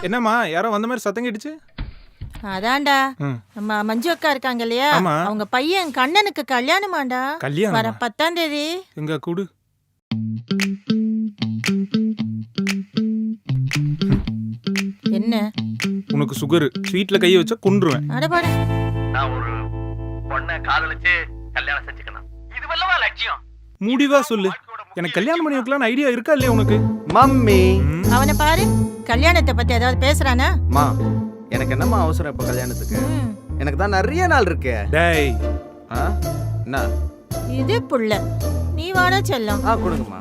என்னம்மா யாரோ வந்த மாதிரி சத்தம் கேட்டுச்சு? அதான்டா நம்ம மஞ்சு அக்கா இருக்காங்க இல்லையா, ஆமா. அவங்க பையன் கண்ணனுக்கு கல்யாணமாண்டா. கல்யாணம் வர 10ஆம் தேதி. எங்க கூடு. என்ன உனக்கு சுகர், ஸ்வீட்ல கைய வச்சா கொன்றுவேன். அடபாட நான் ஒரு பொண்ணை காதலிச்சு கல்யாணம் செஞ்சுக்கணும். இதுவல்லவா லட்சியம். முடிவா சொல்லு, எனக்கு கல்யாணம் பண்ணி வைக்கலாம்னு ஐடியா இருக்கா இல்லையா உனக்கு? மம்மி அவனை பாரு, கல்யாணத்தை பத்தி ஏதாவது பேசுறானா? மா எனக்கு என்னம்மா அவசரம் இப்ப கல்யாணத்துக்கு? எனக்கு தான் நிறைய நாள் இருக்கு. டேய் என்ன இது புள்ள, நீ வாடா செல்லம். கொடுங்கம்மா.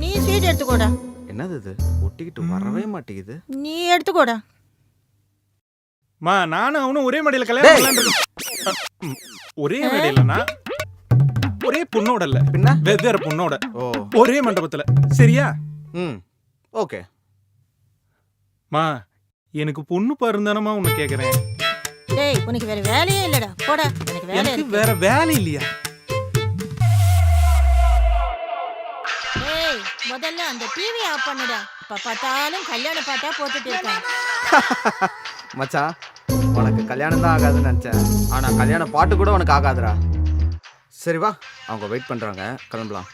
நீ ஸ்வீட் எடுத்துக்கோடா. என்னது இது ஒட்டிக்கிட்டு வரவே மாட்டேங்குது. நீ எடுத்துக்கோடா. மா நானும் அவனும் ஒரே மேடையில கல்யாணம் பண்ணலாம்னு இருக்கோம். ஒரே மேடையிலனா ஒரே பொண்ணோட இல்ல, பின்ன வெவ்வேறு பொண்ணோட ஓ ஒரே மண்டபத்துல. சரியா? ஓகே. மா எனக்கு பொண்ணு பாருந்தானமா உன்னை கேக்குறேன். டேய் உனக்கு வேற வேலையே இல்லடா, போடா. எனக்கு வேலை எனக்கு இருக்கு. வேற வேலை இல்லையா? டேய் முதல்ல அந்த டிவி ஆஃப் பண்ணுடா. இப்ப பார்த்தாலும் கல்யாண பாட்டா போட்டுட்டு இருக்கான். மச்சான் உனக்கு கல்யாணம் தான் ஆகாதுன்னு நினைச்சேன், ஆனா கல்யாண பாட்டு கூட உனக்கு ஆகாதுடா. சரி வா, அவங்க வெயிட் பண்றாங்க, கிளம்பலாம்.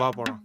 வா போலாம்.